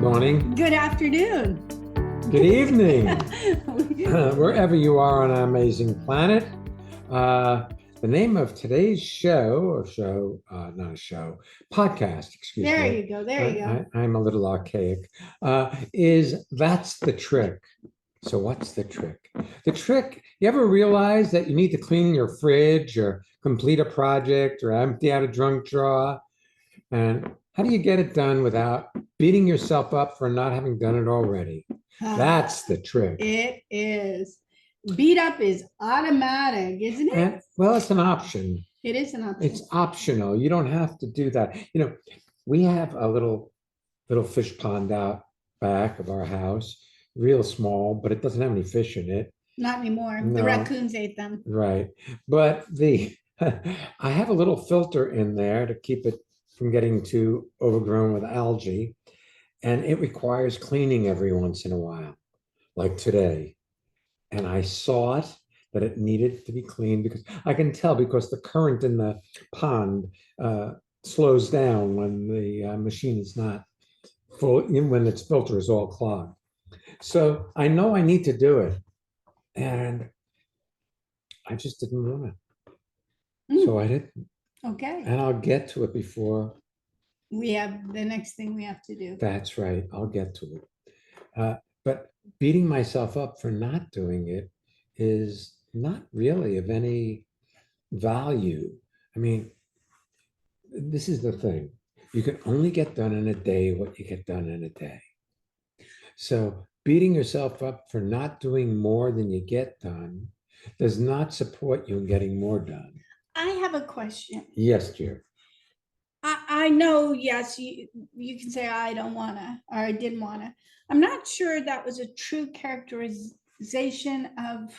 morning, Good afternoon. good evening, wherever you are on our amazing planet. The name of today's not a show, podcast, excuse There me. you go. There you go. I'm a little archaic, is That's the Trick. So what's the trick? The trick, you ever realize that you need to clean your fridge or complete a project or empty out a junk drawer? And how do you get it done without beating yourself up for not having done it already? That's the trick. It is. Beat up is automatic, isn't it? And, well, it's an option. It is an option. It's optional. You don't have to do that. We have a little fish pond out back of our house, real small, but it doesn't have any fish in it. Not anymore. The No. raccoons ate them. Right. But I have a little filter in there to keep it from getting too overgrown with algae. And it requires cleaning every once in a while, like today. And I saw it that it needed to be cleaned because I can tell because the current in the pond slows down when the machine is not full, when its filter is all clogged. So I know I need to do it. And I just didn't want it. So I didn't. Okay. And I'll get to it before. We have the next thing we have to do. That's right. I'll get to it. But beating myself up for not doing it is not really of any value. I mean, this is the thing. You can only get done in a day what you get done in a day. So beating yourself up for not doing more than you get done does not support you in getting more done. I have a question. Yes, dear. I know, yes, you can say I don't want to, or I didn't want to. I'm not sure that was a true characterization of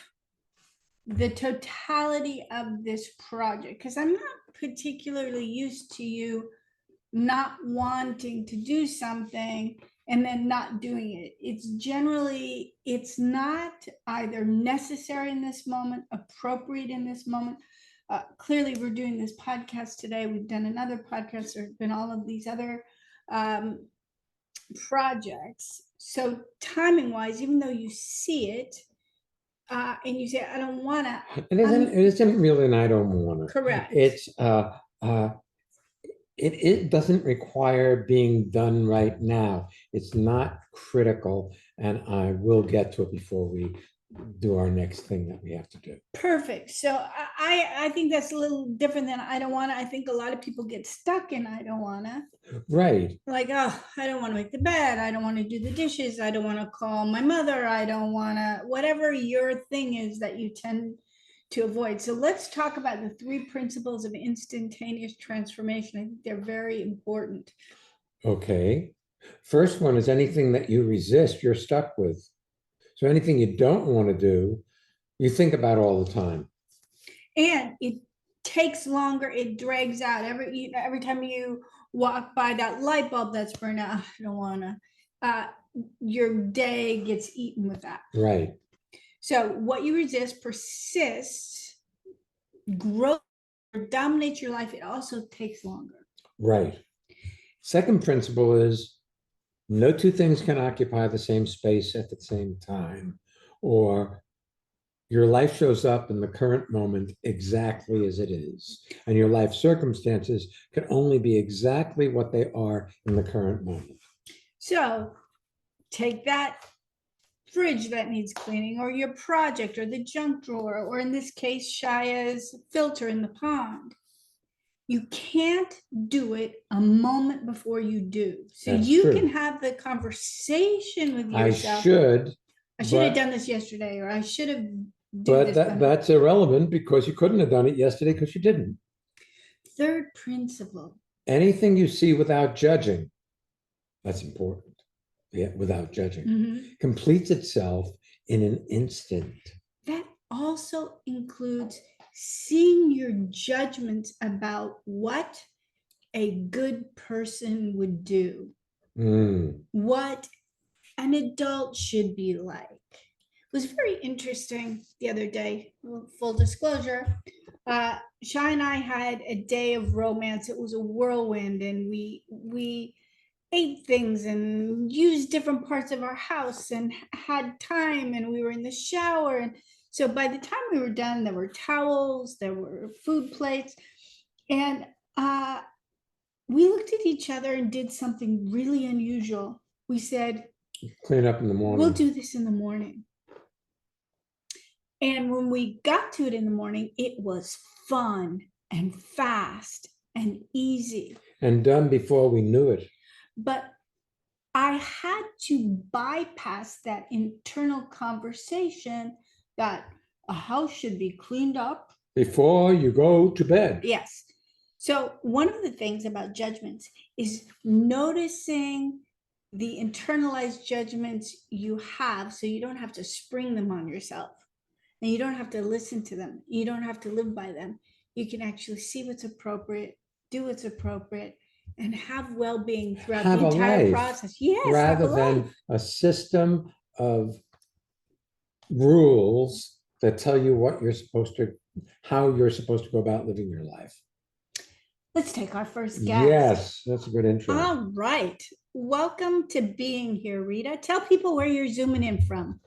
the totality of this project, because I'm not particularly used to you not wanting to do something and then not doing it. It's not either necessary in this moment, appropriate in this moment. Clearly, we're doing this podcast today. We've done another podcast. There have been all of these other projects. So timing wise, even though you see it and you say, I don't want to. It isn't really an I don't want to. Correct. It's it doesn't require being done right now. It's not critical, and I will get to it before we do our next thing that we have to do. Perfect. So I think that's a little different than I don't want to. I think a lot of people get stuck in I don't want to. Right. Like, oh, I don't want to make the bed. I don't want to do the dishes. I don't want to call my mother. I don't want to, whatever your thing is that you tend to avoid. So let's talk about the 3 principles of instantaneous transformation. I think they're very important. Okay. First one is anything that you resist, you're stuck with. So anything you don't want to do, you think about all the time. And it takes longer. It drags out. Every time you walk by that light bulb that's burned out, I don't want to. Your day gets eaten with that. Right. So what you resist persists, grows, dominates your life. It also takes longer. Right. Second principle is no 2 things can occupy the same space at the same time, or your life shows up in the current moment exactly as it is, and your life circumstances can only be exactly what they are in the current moment. So take that fridge that needs cleaning, or your project, or the junk drawer, or in this case, Shya's filter in the pond. You can't do it a moment before you do. So That's you true. can have the conversation with yourself. I should have done this yesterday, or I should have. But that's irrelevant because you couldn't have done it yesterday because you didn't. Third principle. Anything you see without judging, that's important. Yeah, without judging, completes itself in an instant. That also includes seeing your judgments about what a good person would do, what an adult should be like. It was very interesting the other day, full disclosure. Shya and I had a day of romance. It was a whirlwind, and we ate things and used different parts of our house and had time, and we were in the shower. And so by the time we were done, there were towels, there were food plates. And we looked at each other and did something really unusual. We said, Clean up in the we'll morning. do this in the morning. And when we got to it in the morning, it was fun and fast and easy. And done before we knew it. But I had to bypass that internal conversation that a house should be cleaned up Before you go to bed. Yes. So one of the things about judgments is noticing the internalized judgments you have, so you don't have to spring them on yourself, and you don't have to listen to them. You don't have to live by them. You can actually see what's appropriate, do what's appropriate, and have well-being throughout Have the a entire life, process. Yes, rather have a than life. a system of rules that tell you what you're supposed to, how you're supposed to go about living your life. Let's take our first guest. Yes, that's a good intro. All right. Welcome to being here, Rita. Tell people where you're zooming in from.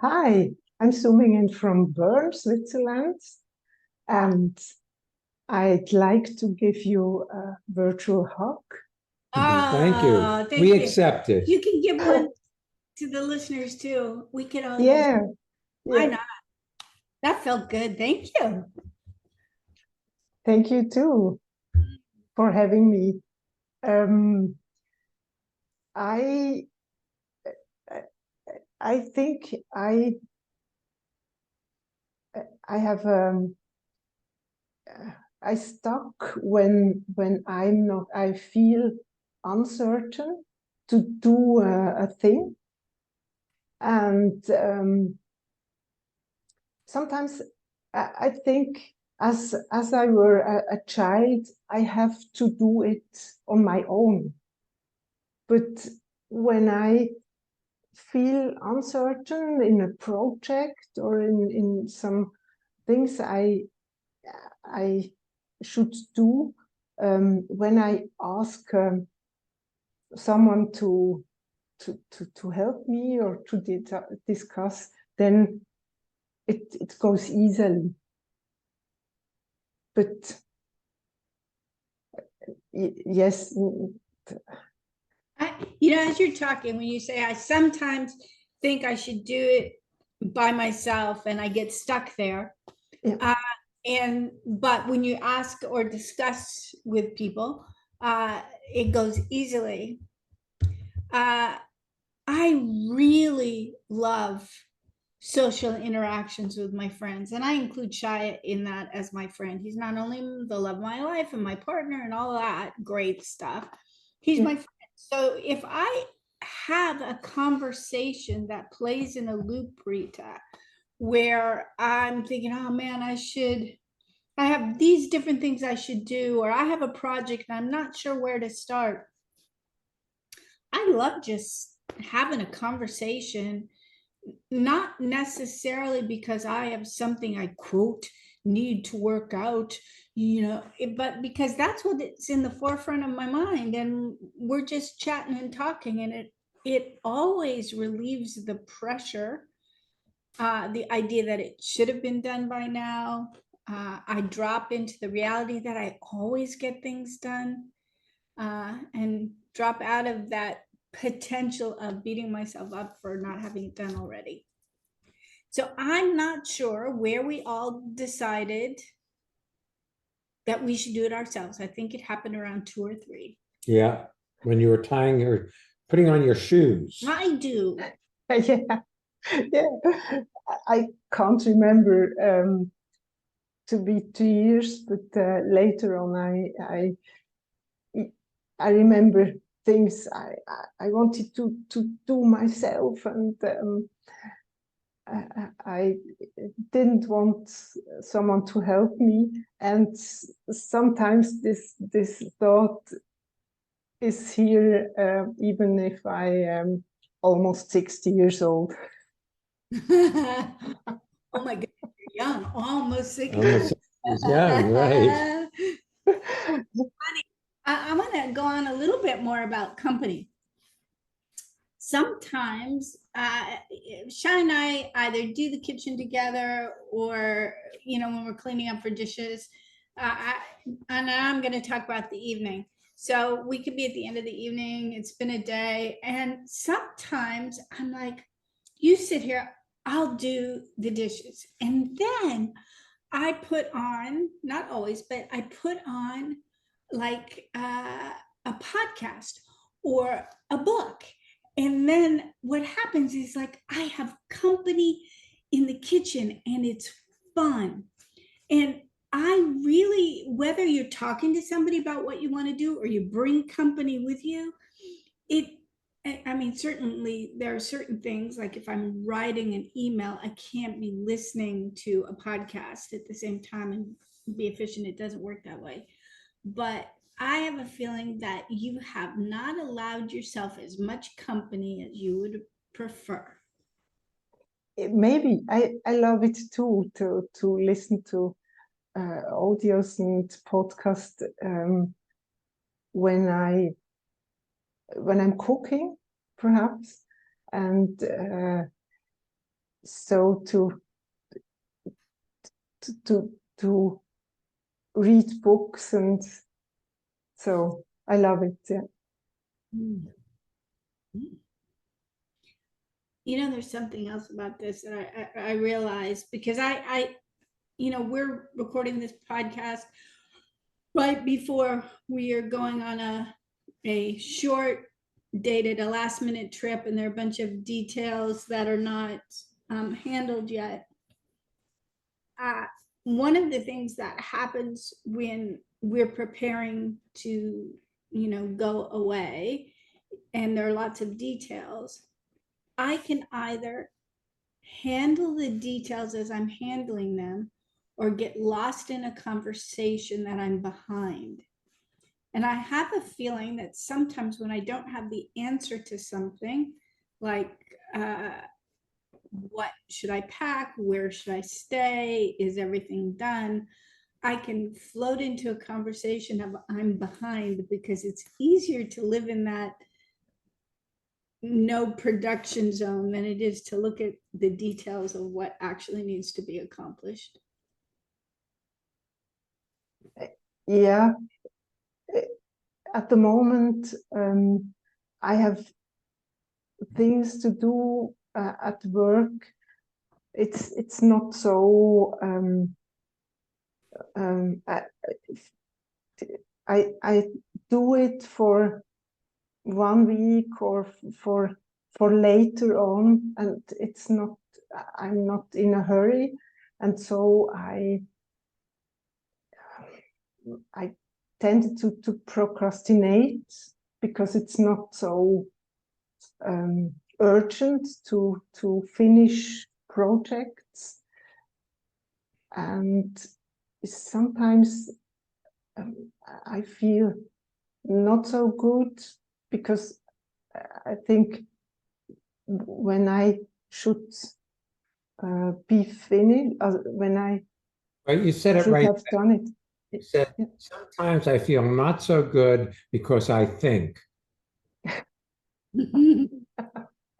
Hi, I'm zooming in from Bern, Switzerland, and I'd like to give you a virtual hug. Thank you. Thank We you. accept it. You can give one to the listeners too. We could all. Yeah, Why yeah. not? That felt good. Thank you. Thank you too for having me. I think I have I stuck when I'm not, I feel uncertain to do a thing, and sometimes I think as I were a child, I have to do it on my own. But when I feel uncertain in a project or in some things I should do, when I ask someone to help me or to discuss, then it goes easily. But yes. As you're talking, when you say, I sometimes think I should do it by myself and I get stuck there. Yeah. But when you ask or discuss with people, it goes easily. I really love social interactions with my friends, and I include Shya in that as my friend. He's not only the love of my life and my partner and all that great stuff, he's my friend. So if I have a conversation that plays in a loop, Rita, where I'm thinking, oh man, I have these different things I should do, or I have a project and I'm not sure where to start, I love just having a conversation, not necessarily because I have something I quote need to work out, but because that's what it's in the forefront of my mind, and we're just chatting and talking, and it always relieves the pressure, the idea that it should have been done by now. I drop into the reality that I always get things done, and drop out of that potential of beating myself up for not having it done already. So I'm not sure where we all decided that we should do it ourselves. I think it happened around 2 or 3. Yeah, when you were putting on your shoes. I do. Yeah, yeah. I can't remember to be 2 years, but later on, I remember things I wanted to do myself, and I didn't want someone to help me, and sometimes this thought is here, even if I am almost 60 years old. Oh my goodness, you're young, almost 60. Almost, yeah, right. I'm going to go on a little bit more about company. Sometimes Shya and I either do the kitchen together or, when we're cleaning up for dishes. And I'm going to talk about the evening. So we could be at the end of the evening. It's been a day. And sometimes I'm like, you sit here, I'll do the dishes. And then I put on, not always, but I put on like a podcast or a book. And then what happens is like I have company in the kitchen and it's fun. And I really, whether you're talking to somebody about what you want to do or you bring company with you, I mean, certainly there are certain things like if I'm writing an email, I can't be listening to a podcast at the same time and be efficient. It doesn't work that way. But I have a feeling that you have not allowed yourself as much company as you would prefer. Maybe I love it too to listen to audios and podcast when I'm cooking, perhaps, and so to read books, and so I love it. Yeah. There's something else about this that I realized because we're recording this podcast right before we are going on a short dated, a last minute trip, and there are a bunch of details that are not handled yet. One of the things that happens when we're preparing to, go away, and there are lots of details, I can either handle the details as I'm handling them or get lost in a conversation that I'm behind. And I have a feeling that sometimes when I don't have the answer to something, like what should I pack? Where should I stay? Is everything done? I can float into a conversation of I'm behind because it's easier to live in that no production zone than it is to look at the details of what actually needs to be accomplished. Yeah. At the moment, I have things to do at work. It's not so. I do it for 1 week or for later on, and it's not. I'm not in a hurry, and so I tend to procrastinate because it's not so urgent to finish projects, and sometimes I feel not so good because I think when I should be finished, when I Right, you said it should right. have done it. You said, Yeah. sometimes I feel not so good because I think.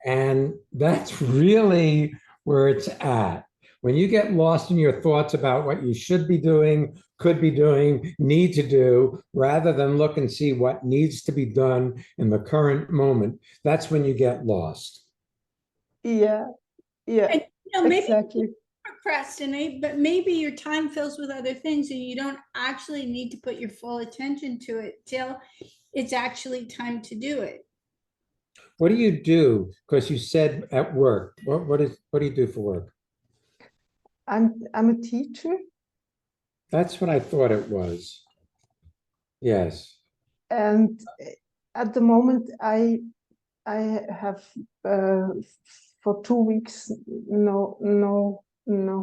And that's really where it's at. When you get lost in your thoughts about what you should be doing, could be doing, need to do, rather than look and see what needs to be done in the current moment, that's when you get lost. Yeah, yeah, And, maybe exactly. procrastinate, but maybe your time fills with other things and you don't actually need to put your full attention to it till it's actually time to do it. What do you do? Because you said at work. What do you do for work? I'm a teacher, That's what I thought it was. Yes. and at the moment I have for 2 weeks no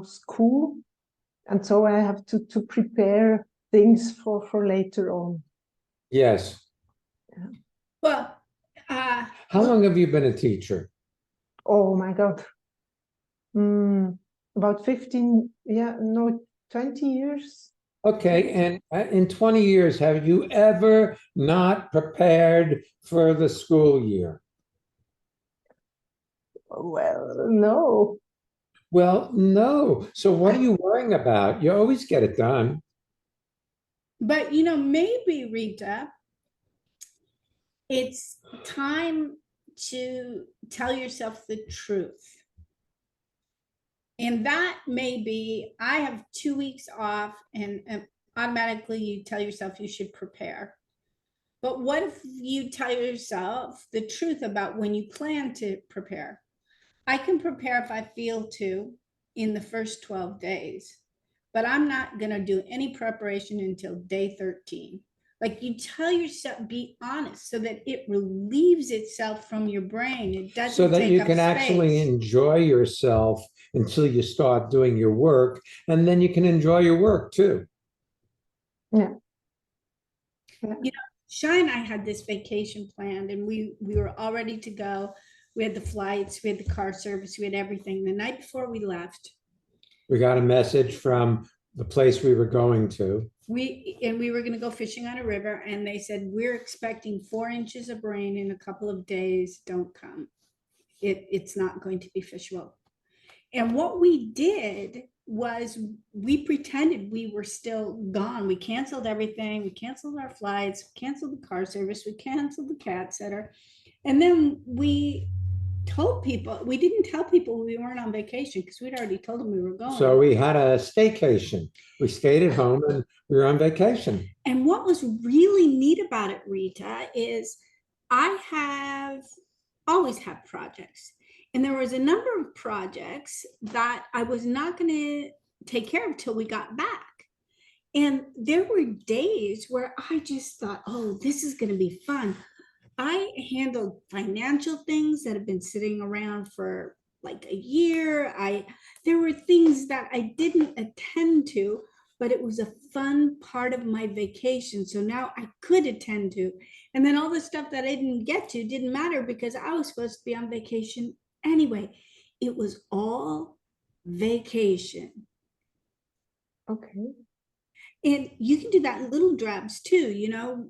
school, and so I have to prepare things for later on. Yes. Well, How long have you been a teacher? Oh my God. About 15, 20 years. Okay, and in 20 years, have you ever not prepared for the school year? Well, no. Well, no. So what are you worrying about? You always get it done. But maybe Rita, it's time to tell yourself the truth. And that may be, I have 2 weeks off, and automatically you tell yourself you should prepare. But what if you tell yourself the truth about when you plan to prepare? I can prepare if I feel to in the first 12 days, but I'm not going to do any preparation until day 13. Like, you tell yourself, be honest so that it relieves itself from your brain. It So doesn't that take you up can actually space. enjoy yourself until you start doing your work, and then you can enjoy your work too. Yeah. Yeah. Shya and I had this vacation planned, and we were all ready to go. We had the flights, we had the car service, we had everything. The night before we left, We got a message from the place we were going to. we were going to go fishing on a river, and they said, we're expecting 4 inches of rain in a couple of days. Don't come. It's not going to be fishable. And what we did was we pretended we were still gone. We canceled everything. We canceled our flights, canceled the car service, we canceled the cat sitter. And then we told people, we didn't tell people we weren't on vacation because we'd already told them we were going. So we had a staycation. We stayed at home and we were on vacation. And what was really neat about it, Rita, is I have always had projects. And there was a number of projects that I was not going to take care of till we got back. And there were days where I just thought, oh, this is going to be fun. I handled financial things that have been sitting around for like a year. There were things that I didn't attend to, but it was a fun part of my vacation. So now I could attend to. And then all the stuff that I didn't get to didn't matter because I was supposed to be on vacation anyway. It was all vacation. Okay. And you can do that in little drabs too,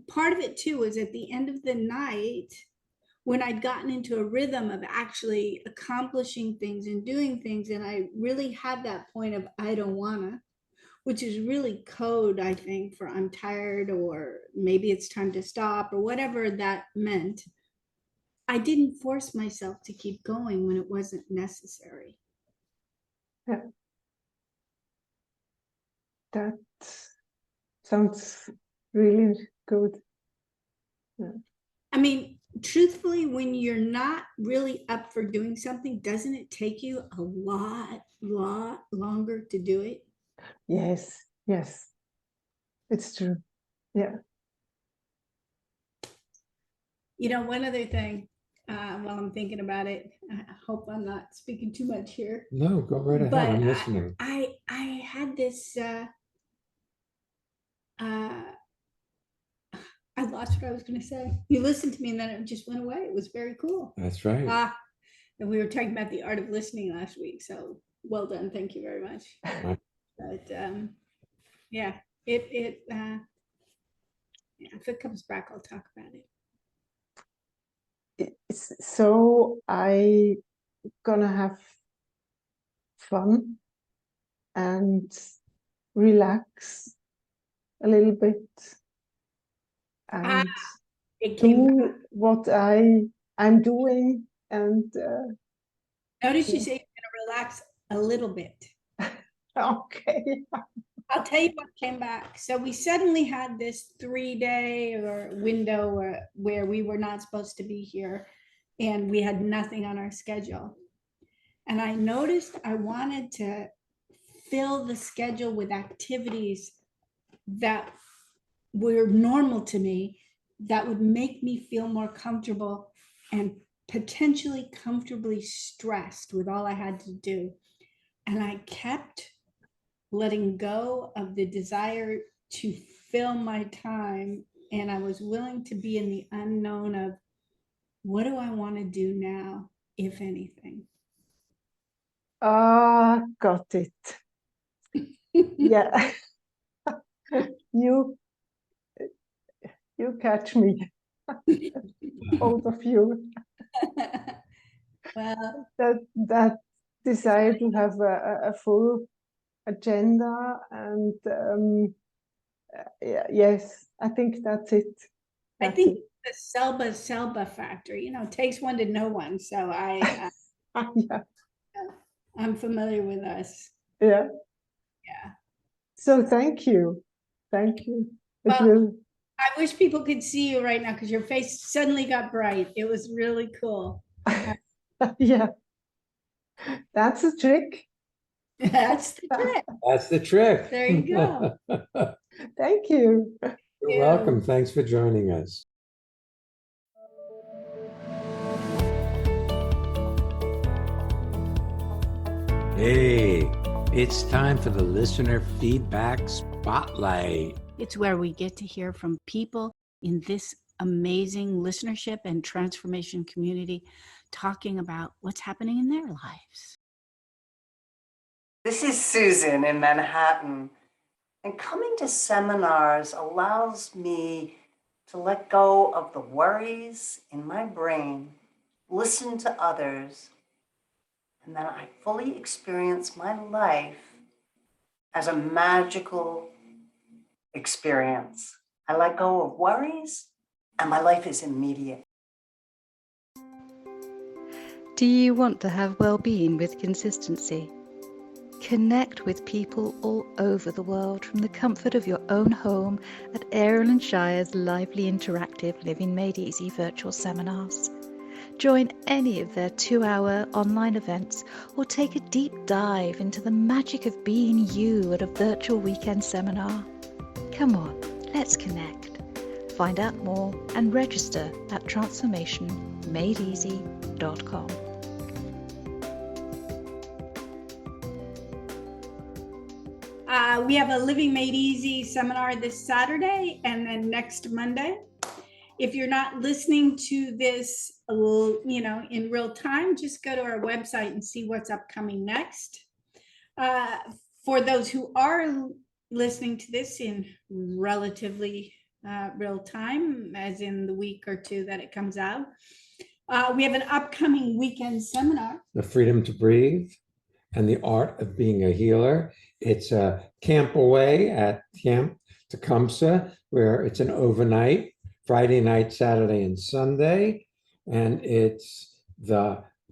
part of it too is at the end of the night, when I'd gotten into a rhythm of actually accomplishing things and doing things, and I really had that point of I don't wanna, which is really code, I think, for I'm tired, or maybe it's time to stop, or whatever that meant. I didn't force myself to keep going when it wasn't necessary. Yeah. That sounds really good. Yeah. I mean, truthfully, when you're not really up for doing something, doesn't it take you a lot longer to do it? Yes, yes, it's true. Yeah. One other thing, while I'm thinking about it, I hope I'm not speaking too much here, No, go right ahead. but I'm listening. I had this, I lost what I was going to say. You listened to me and then it just went away. It was very cool. That's right. And we were talking about the art of listening last week. So well done. Thank you very much. But yeah, if it comes back, I'll talk about it. So I gonna have fun and relax a little bit and It came do back. what I'm doing and Notice you say you're going to relax a little bit. okay. I'll tell you what came back. So we suddenly had this 3-day or window where we were not supposed to be here, and we had nothing on our schedule. And I noticed I wanted to fill the schedule with activities that were normal to me, that would make me feel more comfortable and potentially comfortably stressed with all I had to do. And I kept letting go of the desire to fill my time. And I was willing to be in the unknown of what do I want to do now, if anything. Ah, got it. Yeah, you you catch me, both of you. Well, That desire to have a full agenda and yes, I think that's it. I That's think it. the Selba factor, it takes one to know one. So Yeah, I'm familiar with us. yeah. Yeah. So thank you. Thank you. It Well, will, I wish people could see you right now because your face suddenly got bright. It was really cool. yeah, that's a trick. That's the trick. That's the trick. There you go. Thank you. You're Yeah. welcome. Thanks for joining us. Hey, it's time for the listener feedback spotlight. It's where we get to hear from people in this amazing listenership and transformation community talking about what's happening in their lives. This is Susan in Manhattan, and coming to seminars allows me to let go of the worries in my brain, listen to others, and then I fully experience my life as a magical experience. I let go of worries, and my life is immediate. Do you want to have well-being with consistency? Connect with people all over the world from the comfort of your own home at Ariel and Shya's lively interactive Living Made Easy virtual seminars. Join any of their 2-hour online events or take a deep dive into the magic of being you at a virtual weekend seminar. Come on, let's connect. Find out more and register at transformationmadeeasy.com. We have a Living Made Easy seminar this Saturday and then next Monday. If you're not listening to this, in real time, just go to our website and see what's upcoming next. For those who are listening to this in relatively real time, as in the week or two that it comes out, we have an upcoming weekend seminar. The Freedom to Breathe and the Art of Being a Healer. It's a camp away at Camp Tecumseh, where it's an overnight, Friday night, Saturday, and Sunday. And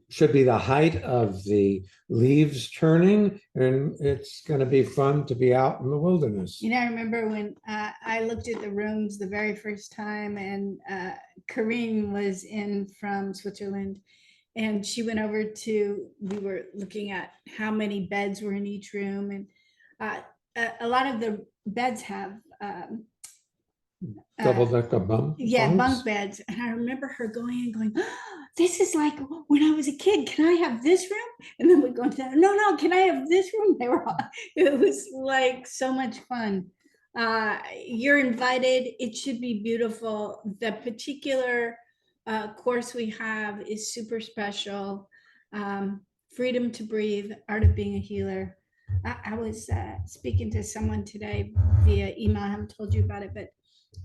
should be the height of the leaves turning, and it's going to be fun to be out in the wilderness. I remember when I looked at the rooms the very first time, and Karine was in from Switzerland, and she went over we were looking at how many beds were in each room, and a lot of the beds have Double-decker bunks? bunk beds. And I remember her going and going, oh, this is like when I was a kid. Can I have this room? And then we'd go into that. No, can I have this room? It was like so much fun. You're invited. It should be beautiful. The particular course we have is super special. Freedom to Breathe, Art of Being a Healer. I was speaking to someone today via email. I haven't told you about it, but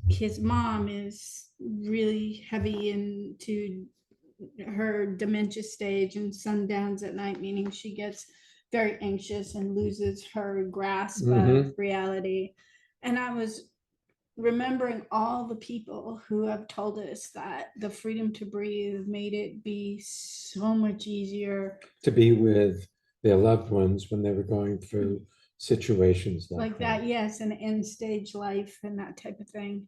his mom is really heavy into her dementia stage and sundowns at night, meaning she gets very anxious and loses her grasp of reality. And I was remembering all the people who have told us that the Freedom to Breathe made it be so much easier to be with their loved ones when they were going through situations like that. Yes, an end stage life and that type of thing.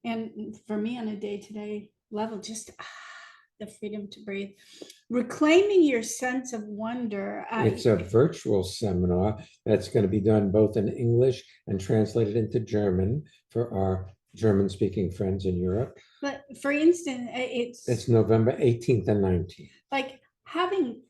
And for me on a day-to-day level, just the freedom to breathe, reclaiming your sense of wonder. It's a virtual seminar that's going to be done both in English and translated into German for our German-speaking friends in Europe. But for instance, it's November 18th and 19th. Like having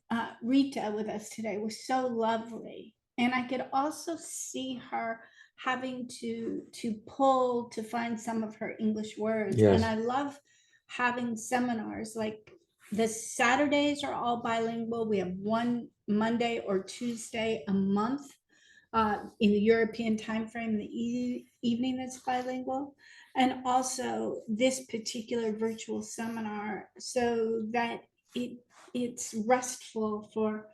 Rita with us today was so lovely. And I could also see her having to pull to find some of her English words. Yes. And I love having seminars. Like the Saturdays are all bilingual. We have one Monday or Tuesday a month in the European timeframe, in the evening that's bilingual, and also this particular virtual seminar so that it's restful for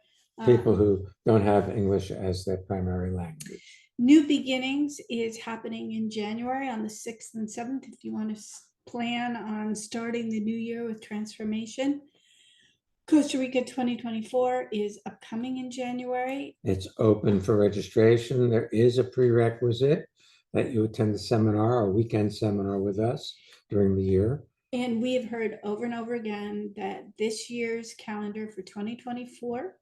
People who don't have English as their primary language. New Beginnings is happening in January on the 6th and 7th if you want to plan on starting the new year with transformation. Costa Rica 2024 is upcoming in January. It's open for registration. There is a prerequisite that you attend the seminar, a weekend seminar with us during the year. And we have heard over and over again that this year's calendar for 2024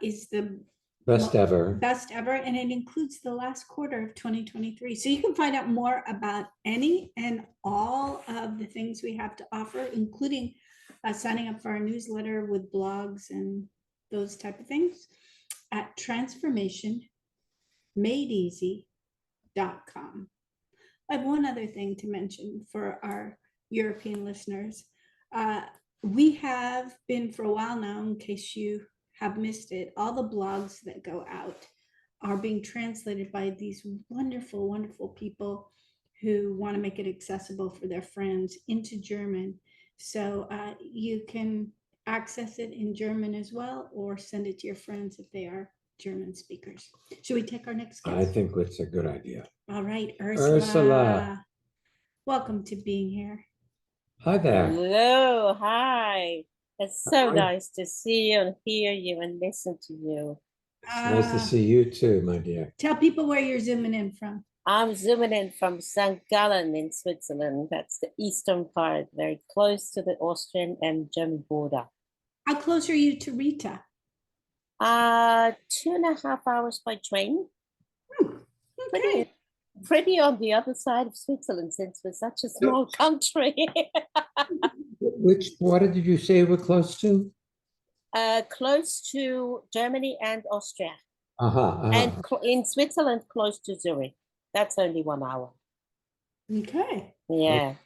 is the Best ever. Best ever, and it includes the last quarter of 2023. So you can find out more about any and all of the things we have to offer, including signing up for our newsletter with blogs and those type of things at transformationmadeeasy.com. I have one other thing to mention for our European listeners. We have been for a while now, in case you have missed it, all the blogs that go out are being translated by these wonderful, wonderful people who want to make it accessible for their friends into German. So you can access it in German as well, or send it to your friends if they are German speakers. Should we take our next guest? I think it's a good idea. All right, Ursula. Ursula. Welcome to being here. Hi there. Hello, hi. It's so Hi. nice to see you and hear you and listen to you. It's nice to see you too, my dear. Tell people where you're zooming in from. I'm zooming in from St. Gallen in Switzerland. That's the eastern part, very close to the Austrian and German border. How close are you to Rita? 2.5 hours by train. Okay. Pretty on the other side of Switzerland, since we're such a small country. Which border did you say we're close to? Close to Germany and Austria. And in Switzerland, close to Zurich. That's only 1 hour. Okay. Yeah.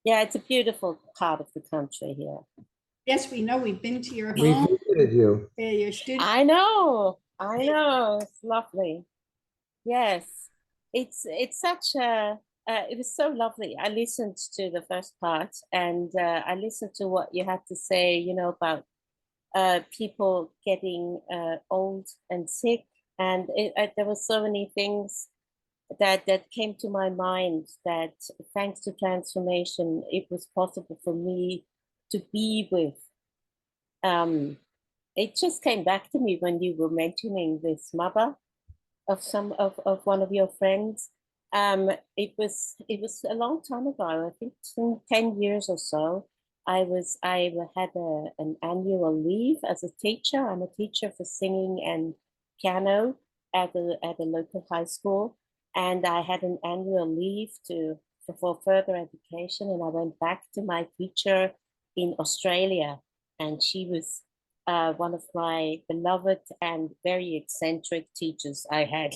Yeah, it's a beautiful part of the country here. Yes, we know. We've been to your we home. visited you. Yeah, your studio. I know. It's lovely. Yes. It's such a, it was so lovely. I listened to the first part, and I listened to what you had to say, you know, about people getting old and sick. And there were so many things that came to my mind, that thanks to transformation, it was possible for me to be with. It just came back to me when you were mentioning this mother of one of your friends. It was a long time ago. I think 10 years or so. I had an annual leave as a teacher. I'm a teacher for singing and piano at a local high school, and I had an annual leave for further education, and I went back to my teacher in Australia, and she was one of my beloved and very eccentric teachers I had.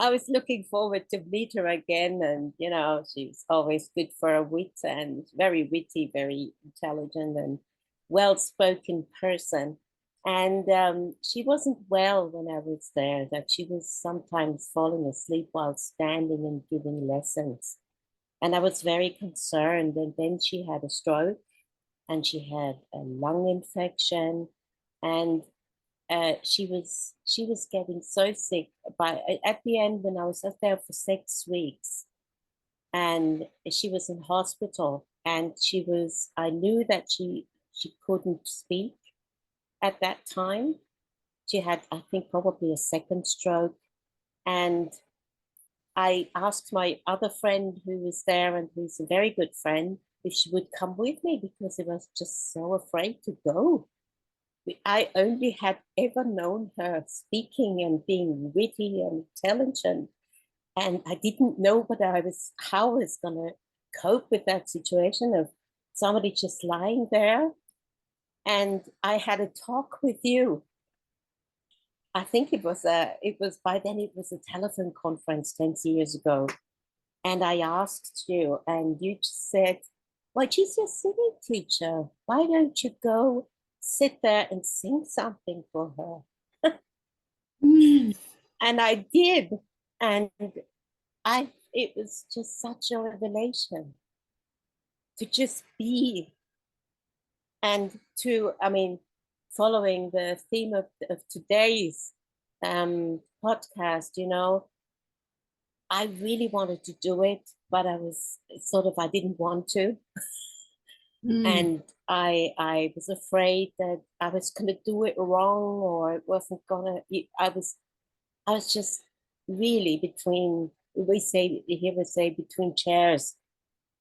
I was looking forward to meet her again, and you know, she's always good for a wit and very witty, very intelligent and well-spoken person. And she wasn't well when I was there, that she was sometimes falling asleep while standing and giving lessons. And I was very concerned. And then she had a stroke, and she had a lung infection, and she was getting so sick. By at the end, when I was up there for 6 weeks, and she was in hospital, and I knew that she couldn't speak at that time. She had, I think, probably a second stroke, and I asked my other friend who was there, and who's a very good friend, if she would come with me, because I was just so afraid to go. I only had ever known her speaking and being witty and intelligent, and I didn't know how I was gonna cope with that situation of somebody just lying there. And I had a talk with you. I think it was by then it was a telephone conference 10 years ago, and I asked you, and you just said, "Well, she's your singing teacher. Why don't you go sit there and sing something for her?" Mm. And I did. And it was just such a revelation to just be, and to, I mean, following the theme of today's podcast, you know, I really wanted to do it, but I was sort of, I didn't want to. Mm. And I was afraid that I was going to do it wrong, or it wasn't going to, I was just really between, we say, here we say between chairs.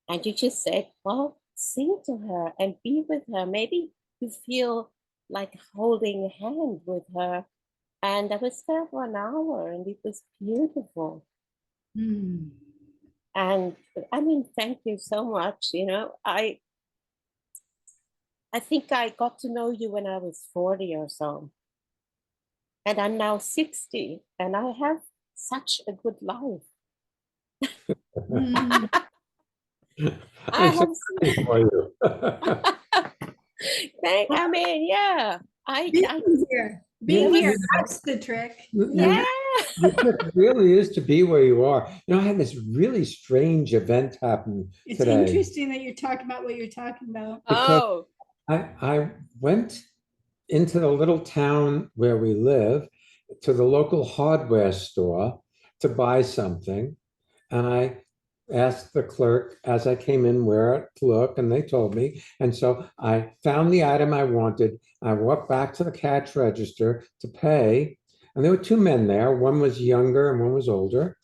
And you just said, well, sing to her and be with her. Maybe you feel like holding a hand with her. And I was there for an hour and it was beautiful. Mm. And I mean, thank you so much. You know, I think I got to know you when I was 40 or so. And I'm now 60 and I have such a good life. Mm. I I'm so have, happy for you. I mean, yeah, Being I here, You, being here, you that's the trick. yeah. The trick really is to be where you are. You know, I had this really strange event happen It's today interesting that you're talking about what you're talking about. because Oh, I went into the little town where we live to the local hardware store to buy something. And I asked the clerk as I came in where to look, and they told me. And so I found the item I wanted. I walked back to the cash register to pay. And there were two men there. One was younger and one was older.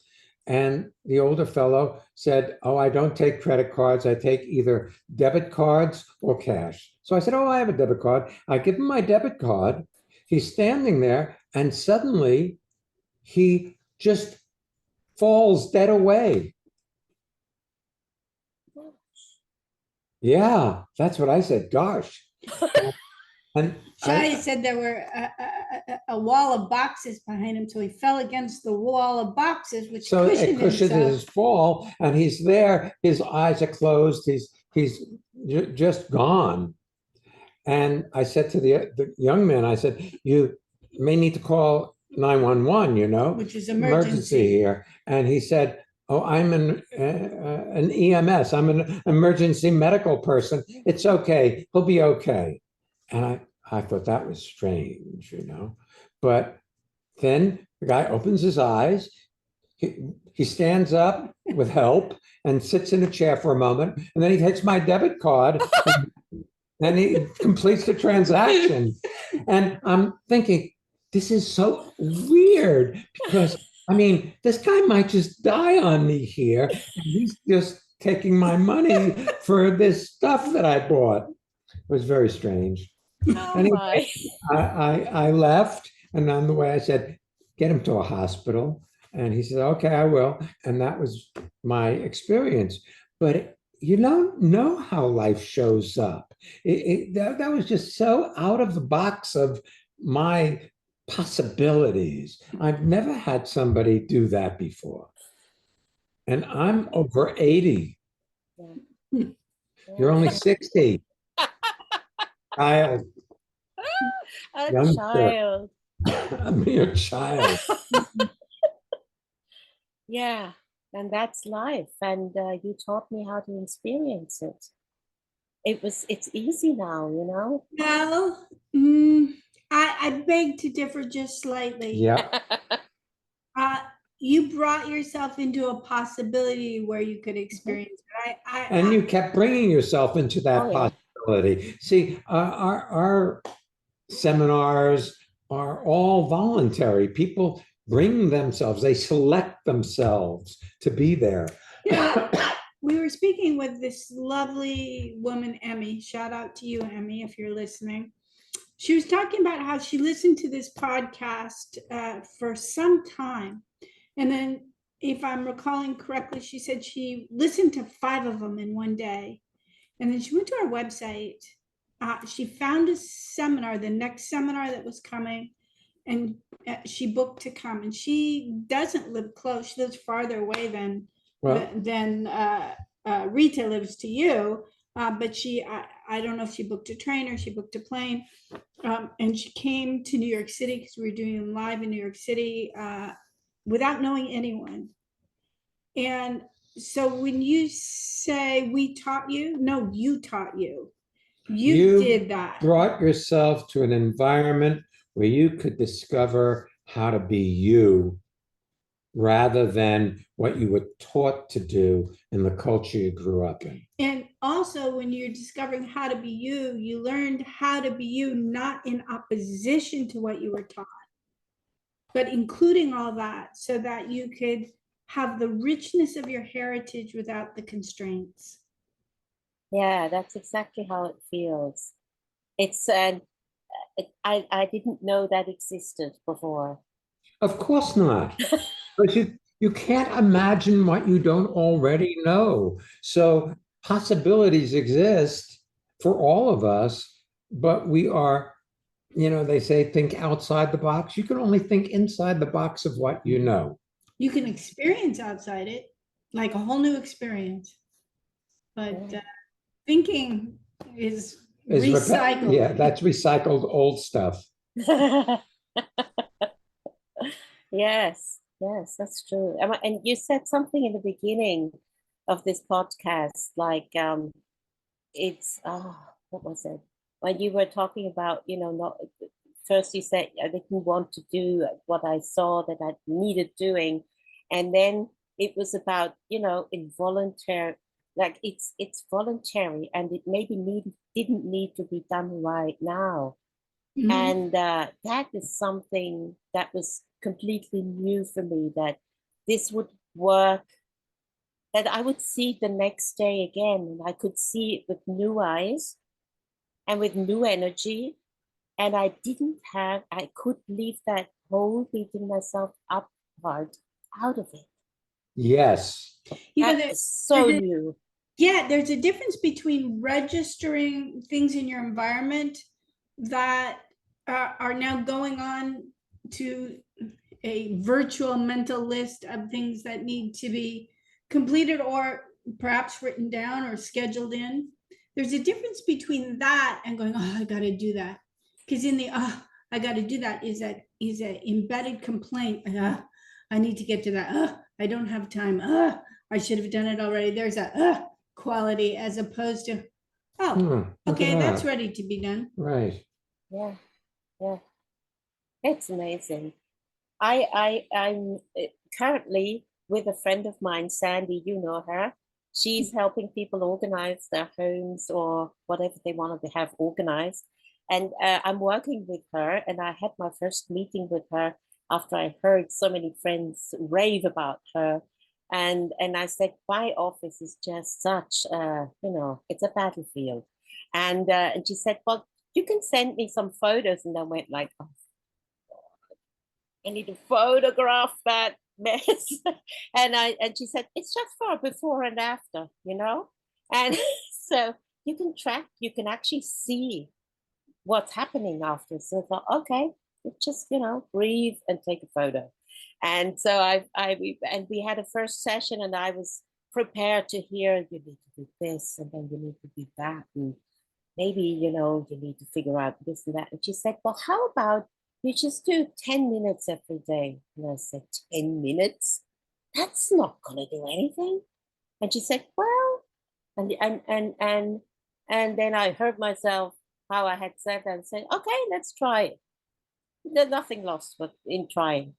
And the older fellow said, "Oh, I don't take credit cards. I take either debit cards or cash." So I said, "Oh, I have a debit card." I give him my debit card. He's standing there, and suddenly he just falls dead away. Yeah, that's what I said. Gosh. And Shai said there were a wall of boxes behind him, so he fell against the wall of boxes, which so it cushioned cushioned himself. his fall, and he's there. His eyes are closed. He's just gone. And I said to the young man, I said, "You may need to call 911, you know, Which is emergency emergency. here." And he said, "Oh, I'm an EMS. I'm an emergency medical person. It's okay. He'll be okay." And I thought that was strange, you know. But then the guy opens his eyes. He stands up with help and sits in a chair for a moment. And then he takes my debit card and he completes the transaction. And I'm thinking, this is so weird because, I mean, this guy might just die on me here. And he's just taking my money for this stuff that I bought. It was very strange. oh Anyway, my. I left, and on the way I said, "Get him to a hospital." And he said, "Okay, I will." And that was my experience. But you don't know how life shows up. That was just so out of the box of my possibilities. I've never had somebody do that before. And I'm over 80. You're only 60. Child, A youngster. child. I'm your child. Yeah, and that's life. And you taught me how to experience it. It's easy now, you know? No, I beg to differ just slightly. Yeah. Uh, you brought yourself into a possibility where you could experience it. And you kept bringing yourself into that Oh, yeah. possibility. See, our seminars are all voluntary. People bring themselves, they select themselves to be there. Yeah. We were speaking with this lovely woman, Emmy. Shout out to you, Emmy, if you're listening. She was talking about how she listened to this podcast for some time. And then, if I'm recalling correctly, she said she listened to 5 of them in one day. And then she went to our website. She found a seminar, the next seminar that was coming, and she booked to come. And she doesn't live close; she lives farther away than Well, Rita lives to you. But I don't know if she booked a train or she booked a plane. and she came to New York City because we were doing them live in New York City without knowing anyone. And so when you say we taught you, no, you taught you. You did that. Brought yourself to an environment where you could discover how to be you rather than what you were taught to do in the culture you grew up in. And also, when you're discovering how to be you, you learned how to be you, not in opposition to what you were taught, but including all that so that you could have the richness of your heritage without the constraints. Yeah, that's exactly how it feels. It's I didn't know that existed before. Of course not. But you can't imagine what you don't already know. So possibilities exist for all of us, but we are, they say think outside the box. You can only think inside the box of what you know. You can experience outside it, like a whole new experience. But thinking is recycled. Yeah, that's recycled old stuff. Yes, yes, that's true. And you said something in the beginning of this podcast, like it's what was it? When you were talking about, not first you said I didn't want to do what I saw that I needed doing, and then it was about, involuntary, like it's voluntary, and it didn't need to be done right now. Mhm. And that is something that was completely new for me, that this would work, that I would see it the next day again, and I could see it with new eyes and with new energy. And I could leave that whole beating myself up part out of it. Yes. That is so new. Yeah, there's a difference between registering things in your environment that are now going on to a virtual mental list of things that need to be completed or perhaps written down or scheduled in. There's a difference between that and going, oh, I got to do that. Because in the, I got to do that is an embedded complaint. I need to get to that. I don't have time. I should have done it already. There's a quality as opposed to, okay, that's ready to be done. Right. Yeah, yeah. It's amazing. I'm currently with a friend of mine, Sandy, you know her. She's helping people organize their homes or whatever they want to have organized. And I'm working with her, and I had my first meeting with her after I heard so many friends rave about her. And I said, my office is just such, it's a battlefield. And she said, well, you can send me some photos. And I went like, oh, I need to photograph that mess. And she said, it's just for a before and after, And so you can actually see what's happening after. So I thought, okay, just, breathe and take a photo. And so we had a first session, and I was prepared to hear, you need to do this, and then you need to do that. And maybe, you need to figure out this and that. And she said, well, how about you just do 10 minutes every day? And I said, 10 minutes? That's not going to do anything. And she said, well, and then I heard myself how I had said that and said, okay, let's try it. There's nothing lost but in trying.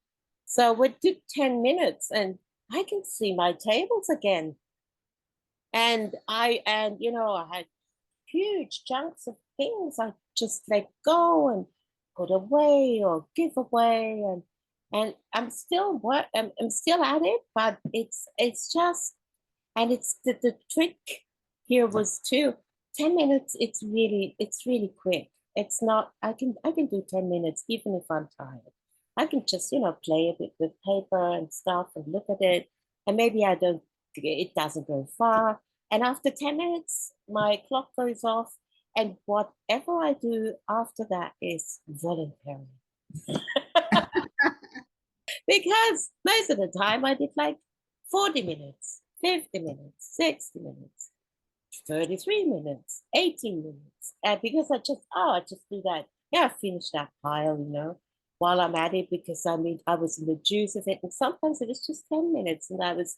So we did 10 minutes, and I can see my tables again. And I had huge chunks of things I just let go and put away or give away, and I'm still I'm still at it, but it's just, and it's the trick here was too 10 minutes. It's really quick. It's not, I can do 10 minutes even if I'm tired. I can just play a bit with paper and stuff and look at it, and maybe it doesn't go far. And after 10 minutes, my clock goes off, and whatever I do after that is voluntary. Because most of the time I did like 40 minutes, 50 minutes, 60 minutes, 33 minutes, 18 minutes. And because I just do that yeah, finish that pile, while I'm at it, because I mean, I was in the juice of it. And sometimes it was just 10 minutes and I was,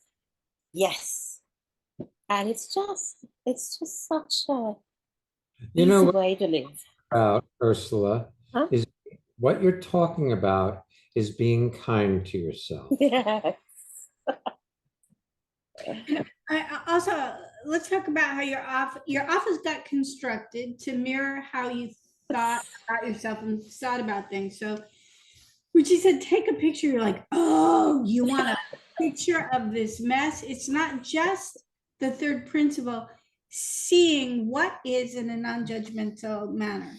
yes. And it's just such a You know easy what way to live. about Ursula Huh? is what you're talking about is being kind to yourself. Yes. I also, let's talk about how your office got constructed to mirror how you thought about yourself and thought about things. So when she said take a picture, you're like, oh, you want a picture of this mess? It's not just the third principle, seeing what is in a non-judgmental manner.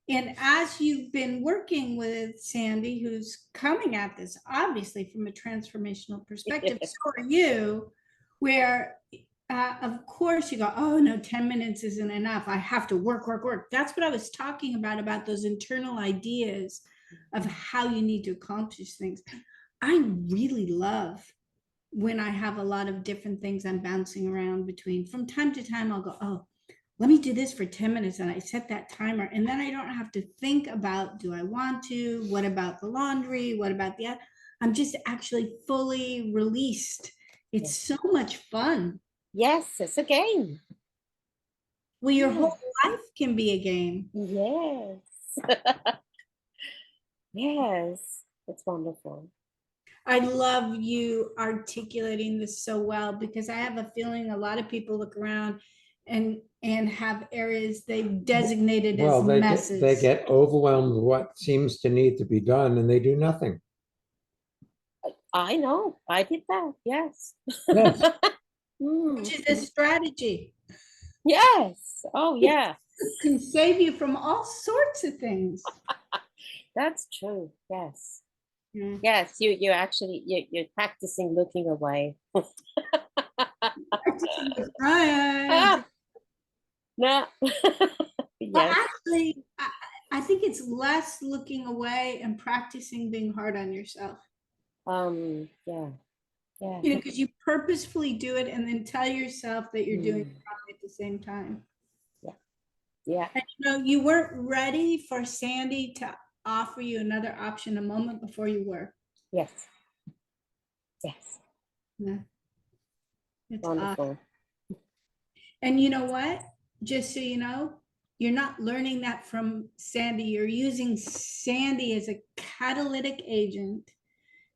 And as you've been working with Sandy, who's coming at this obviously from a transformational perspective, so are you, where of course you go, oh no, 10 minutes isn't enough. I have to work, work, work. That's what I was talking about those internal ideas of how you need to accomplish things. I really love when I have a lot of different things I'm bouncing around between. From time to time, I'll go, oh, let me do this for 10 minutes. And I set that timer. And then I don't have to think about, do I want to? What about the laundry? What about the, I'm just actually fully released. It's so much fun. Yes, it's a game. Well, your Yeah. whole life can be a game. Yes. Yes, it's wonderful. I love you articulating this so well, because I have a feeling a lot of people look around and have areas they've designated as Well, they messes. get overwhelmed with what seems to need to be done, and they do nothing. I know, I did that, yes. Yes. Which is a strategy. Yes, oh yeah, It can save you from all sorts of things. that's true, yes. Yeah. Yes, you actually, you're practicing looking away. Right. No. But Yes. actually, I think it's less looking away and practicing being hard on yourself. Yeah, yeah. You know, because you purposefully do it and then tell yourself that you're doing it Mm. wrong at the same time. Yeah. And you weren't ready for Sandy to offer you another option a moment before you were. Yes. Yes. Yeah. It's Wonderful. And you know what? Just so you know, you're not learning that from Sandy. You're using Sandy as a catalytic agent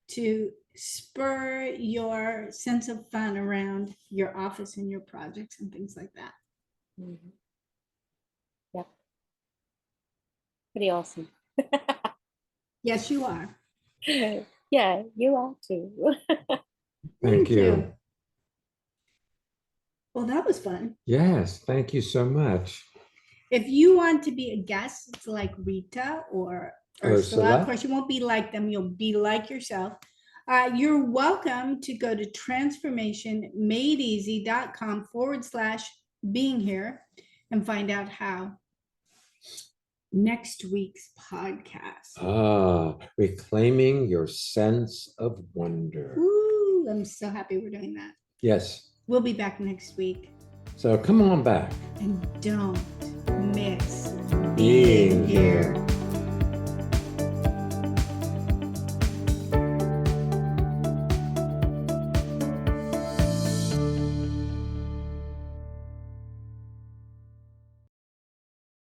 to spur your sense of fun around your office and your projects and things like that. Mhm. Yep. Pretty awesome. Yes, you are. Yeah, you are too. Thank you. Well, that was fun. Yes, thank you so much. If you want to be a guest, it's like Rita or Ursula. Of Ursula. course, you won't be like them. You'll be like yourself. You're welcome to go to transformationmadeeasy.com/being here and find out how. Next week's podcast. Reclaiming your sense of wonder. Ooh, I'm so happy we're doing that. Yes. We'll be back next week. So come on back. And don't miss Being here.